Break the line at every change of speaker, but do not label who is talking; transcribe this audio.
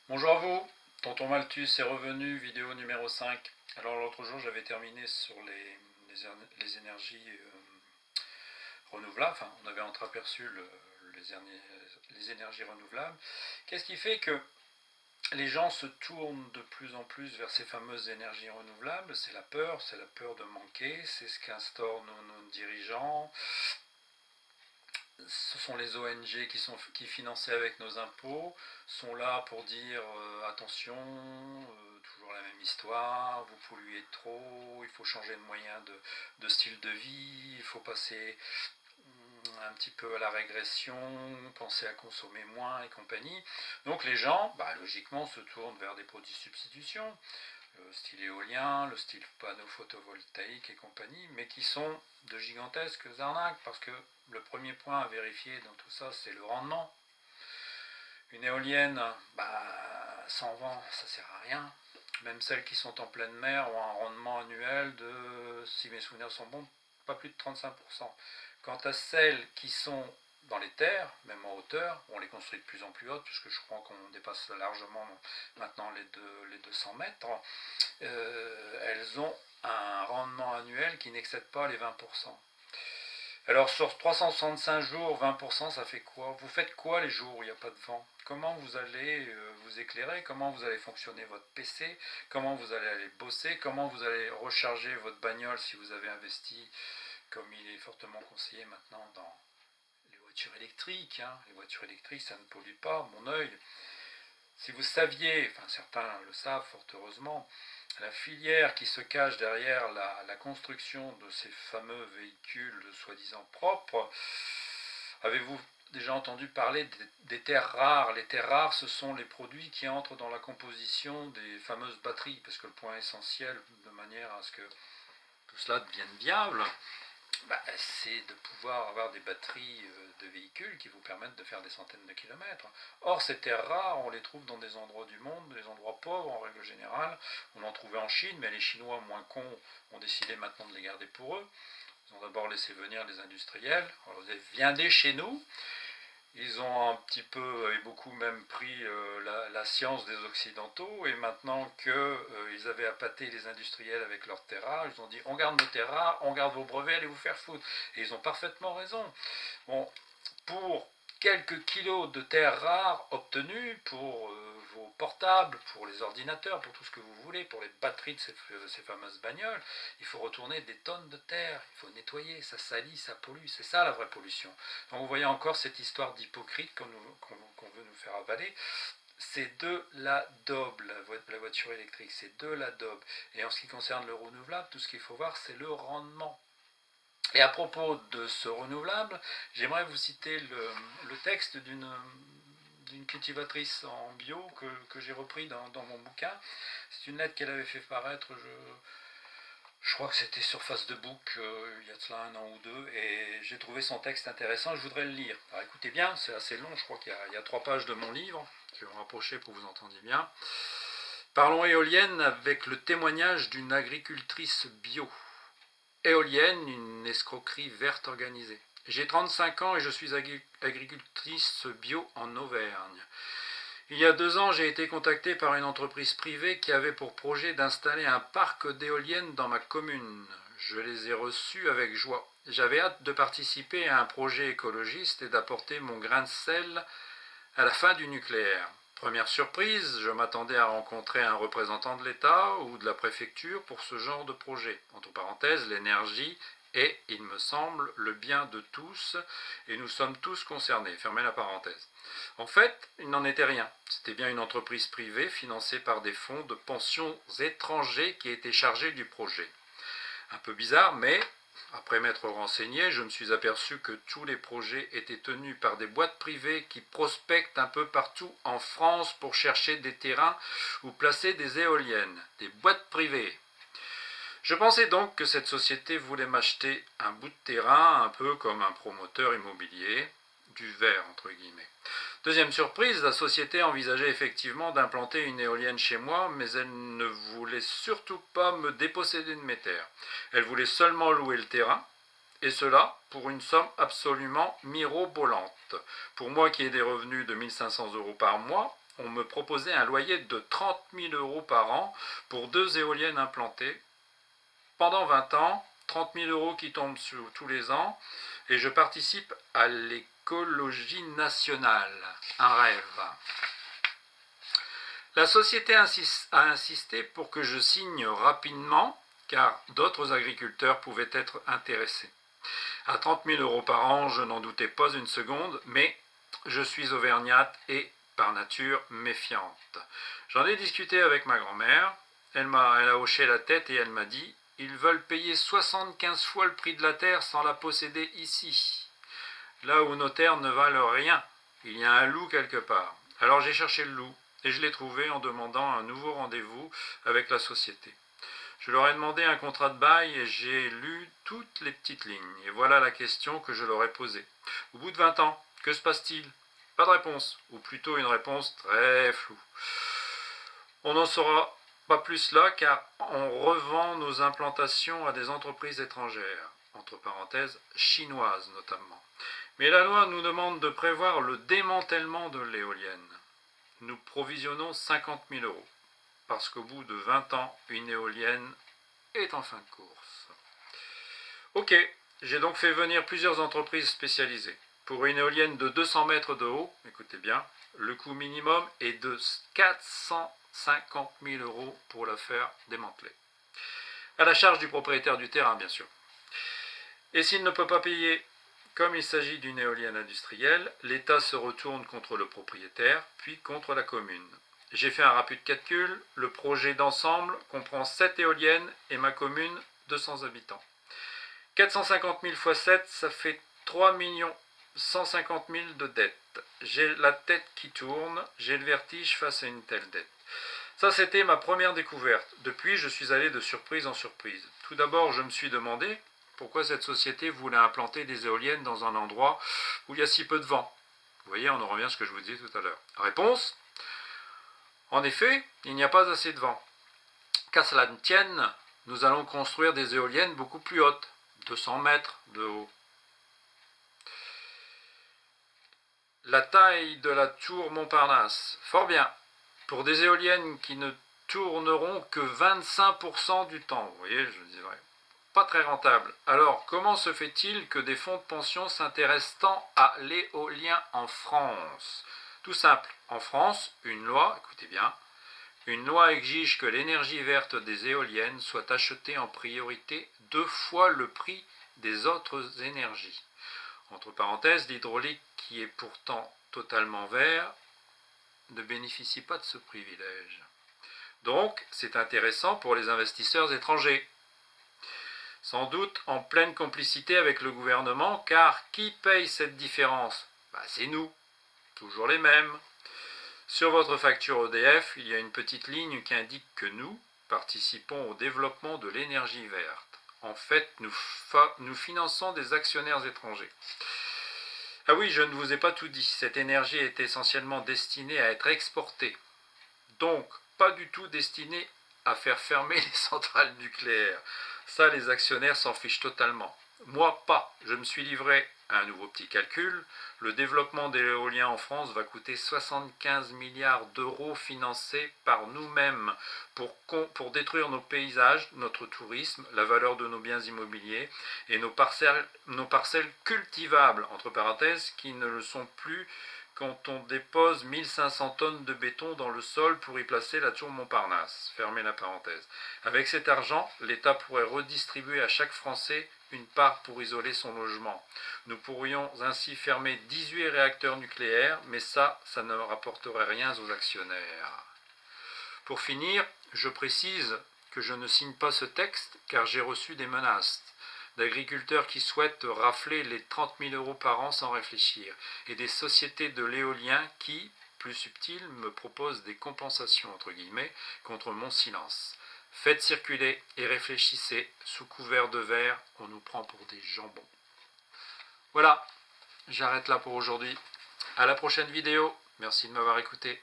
Bonjour à vous, Tonton Malthus est revenu, vidéo numéro 5. Alors l'autre jour j'avais terminé sur les énergies renouvelables, enfin on avait entreaperçu les énergies renouvelables. Qu'est-ce qui fait que les gens se tournent de plus en plus vers ces fameuses énergies renouvelables? C'est la peur de manquer, c'est ce qu'instaurent nos dirigeants, ce sont les ONG qui financés avec nos impôts, sont là pour dire attention, toujours la même histoire, vous polluez trop, il faut changer de moyen de style de vie, il faut passer un petit peu à la régression, penser à consommer moins et compagnie. Donc les gens, logiquement, se tournent vers des produits de substitution, le style éolien, le style panneau photovoltaïque et compagnie, mais qui sont de gigantesques arnaques, parce que le premier point à vérifier dans tout ça, c'est le rendement. Une éolienne, sans vent, ça sert à rien. Même celles qui sont en pleine mer ont un rendement annuel de, si mes souvenirs sont bons, pas plus de 35%. Quant à celles qui sont dans les terres, même en hauteur, on les construit de plus en plus hautes, puisque je crois qu'on dépasse largement maintenant les 200 mètres, elles ont un rendement annuel qui n'excède pas les 20%. Alors sur 365 jours, 20%, ça fait quoi? Vous faites quoi les jours où il n'y a pas de vent? Comment vous allez vous éclairer? Comment vous allez fonctionner votre PC? Comment vous allez aller bosser? Comment vous allez recharger votre bagnole si vous avez investi, comme il est fortement conseillé maintenant, dans les voitures électriques, hein? Les voitures électriques, ça ne pollue pas, mon œil. Si vous saviez, enfin certains le savent fort heureusement, la filière qui se cache derrière la construction de ces fameux véhicules soi-disant propres, avez-vous déjà entendu parler des terres rares? Les terres rares, ce sont les produits qui entrent dans la composition des fameuses batteries, parce que le point essentiel, de manière à ce que tout cela devienne viable, c'est de pouvoir avoir des batteries de véhicules qui vous permettent de faire des centaines de kilomètres. Or, ces terres rares, on les trouve dans des endroits du monde, des endroits pauvres en règle générale. On en trouvait en Chine, mais les Chinois, moins cons, ont décidé maintenant de les garder pour eux. Ils ont d'abord laissé venir les industriels. Alors, vous viendez chez nous. Ils ont un petit peu et beaucoup même pris la science des Occidentaux, et maintenant qu'ils avaient appâté les industriels avec leurs terres rares, ils ont dit on garde nos terres rares, on garde vos brevets, allez vous faire foutre. Et ils ont parfaitement raison. Bon, pour quelques kilos de terres rares obtenues pour vos portables, pour les ordinateurs, pour tout ce que vous voulez, pour les batteries de ces fameuses bagnoles, il faut retourner des tonnes de terre, il faut nettoyer, ça salit, ça pollue, c'est ça la vraie pollution. Donc vous voyez encore cette histoire d'hypocrite qu'on veut nous faire avaler. C'est de la daube, la voiture électrique, c'est de la daube. Et en ce qui concerne le renouvelable, tout ce qu'il faut voir, c'est le rendement. Et à propos de ce renouvelable, j'aimerais vous citer le texte d'une cultivatrice en bio que j'ai repris dans mon bouquin. C'est une lettre qu'elle avait fait paraître, je crois que c'était sur Facebook il y a de cela un an ou deux, et j'ai trouvé son texte intéressant, je voudrais le lire. Alors écoutez bien, c'est assez long, je crois qu'il y a 3 pages de mon livre, je vais me rapprocher pour que vous entendiez bien. Parlons éolienne avec le témoignage d'une agricultrice bio. Éolienne, une escroquerie verte organisée. J'ai 35 ans et je suis agricultrice bio en Auvergne. Il y a 2 ans, j'ai été contacté par une entreprise privée qui avait pour projet d'installer un parc d'éoliennes dans ma commune. Je les ai reçus avec joie. J'avais hâte de participer à un projet écologiste et d'apporter mon grain de sel à la fin du nucléaire. Première surprise, je m'attendais à rencontrer un représentant de l'État ou de la préfecture pour ce genre de projet. Entre parenthèses, l'énergie est, il me semble, le bien de tous et nous sommes tous concernés. Fermez la parenthèse. En fait, il n'en était rien. C'était bien une entreprise privée financée par des fonds de pensions étrangers qui étaient chargés du projet. Un peu bizarre, mais après m'être renseigné, je me suis aperçu que tous les projets étaient tenus par des boîtes privées qui prospectent un peu partout en France pour chercher des terrains ou placer des éoliennes. Des boîtes privées. Je pensais donc que cette société voulait m'acheter un bout de terrain, un peu comme un promoteur immobilier, du verre entre guillemets. Deuxième surprise, la société envisageait effectivement d'implanter une éolienne chez moi, mais elle ne voulait surtout pas me déposséder de mes terres. Elle voulait seulement louer le terrain, et cela pour une somme absolument mirobolante. Pour moi qui ai des revenus de 1 500 € par mois, on me proposait un loyer de 30 000 € par an pour 2 éoliennes implantées. Pendant 20 ans, 30 000 € qui tombent tous les ans, et je participe à l'écologie nationale. Un rêve. La société a insisté pour que je signe rapidement, car d'autres agriculteurs pouvaient être intéressés. À 30 000 € par an, je n'en doutais pas une seconde, mais je suis auvergnate et, par nature, méfiante. J'en ai discuté avec ma grand-mère, elle a hoché la tête et elle m'a dit « Ils veulent payer 75 fois le prix de la terre sans la posséder ici. Là où nos terres ne valent rien, il y a un loup quelque part. » Alors j'ai cherché le loup et je l'ai trouvé en demandant un nouveau rendez-vous avec la société. Je leur ai demandé un contrat de bail et j'ai lu toutes les petites lignes. Et voilà la question que je leur ai posée. Au bout de 20 ans, que se passe-t-il? Pas de réponse, ou plutôt une réponse très floue. On n'en saura pas plus là car on revend nos implantations à des entreprises étrangères, entre parenthèses chinoises notamment. Mais la loi nous demande de prévoir le démantèlement de l'éolienne. Nous provisionnons 50 000 €, parce qu'au bout de 20 ans, une éolienne est en fin de course. Ok, j'ai donc fait venir plusieurs entreprises spécialisées. Pour une éolienne de 200 mètres de haut, écoutez bien, le coût minimum est de 450 000 € pour la faire démanteler. À la charge du propriétaire du terrain, bien sûr. Et s'il ne peut pas payer, comme il s'agit d'une éolienne industrielle, l'État se retourne contre le propriétaire, puis contre la commune. J'ai fait un rapide calcul, le projet d'ensemble comprend 7 éoliennes et ma commune 200 habitants. 450 000 x 7, ça fait 3 150 000 de dettes. J'ai la tête qui tourne, j'ai le vertige face à une telle dette. Ça, c'était ma première découverte. Depuis, je suis allé de surprise en surprise. Tout d'abord, je me suis demandé pourquoi cette société voulait implanter des éoliennes dans un endroit où il y a si peu de vent. Vous voyez, on en revient à ce que je vous disais tout à l'heure. Réponse: en effet, il n'y a pas assez de vent. Qu'à cela ne tienne, nous allons construire des éoliennes beaucoup plus hautes, 200 mètres de haut. La taille de la tour Montparnasse, fort bien, pour des éoliennes qui ne tourneront que 25% du temps. Vous voyez, je dirais, pas très rentable. Alors, comment se fait-il que des fonds de pension s'intéressent tant à l'éolien en France? Tout simple, en France, une loi, écoutez bien, une loi exige que l'énergie verte des éoliennes soit achetée en priorité 2 fois le prix des autres énergies. Entre parenthèses, l'hydraulique, qui est pourtant totalement vert, ne bénéficie pas de ce privilège. Donc, c'est intéressant pour les investisseurs étrangers. Sans doute en pleine complicité avec le gouvernement, car qui paye cette différence? C'est nous, toujours les mêmes. Sur votre facture EDF, il y a une petite ligne qui indique que nous participons au développement de l'énergie verte. En fait, nous finançons des actionnaires étrangers. Ah oui, je ne vous ai pas tout dit. Cette énergie est essentiellement destinée à être exportée. Donc, pas du tout destinée à faire fermer les centrales nucléaires. Ça, les actionnaires s'en fichent totalement. Moi, pas. Je me suis livré à un nouveau petit calcul. Le développement de l'éolien en France va coûter 75 milliards d'euros financés par nous-mêmes pour détruire nos paysages, notre tourisme, la valeur de nos biens immobiliers et nos parcelles cultivables, entre parenthèses, qui ne le sont plus quand on dépose 1500 tonnes de béton dans le sol pour y placer la tour Montparnasse. Fermez la parenthèse. Avec cet argent, l'État pourrait redistribuer à chaque Français une part pour isoler son logement. Nous pourrions ainsi fermer 18 réacteurs nucléaires, mais ça ne rapporterait rien aux actionnaires. Pour finir, je précise que je ne signe pas ce texte car j'ai reçu des menaces d'agriculteurs qui souhaitent rafler les 30 000 € par an sans réfléchir, et des sociétés de l'éolien qui, plus subtiles, me proposent des compensations entre guillemets contre mon silence. Faites circuler et réfléchissez, sous couvert de verre, on nous prend pour des jambons. Voilà, j'arrête là pour aujourd'hui. À la prochaine vidéo, merci de m'avoir écouté.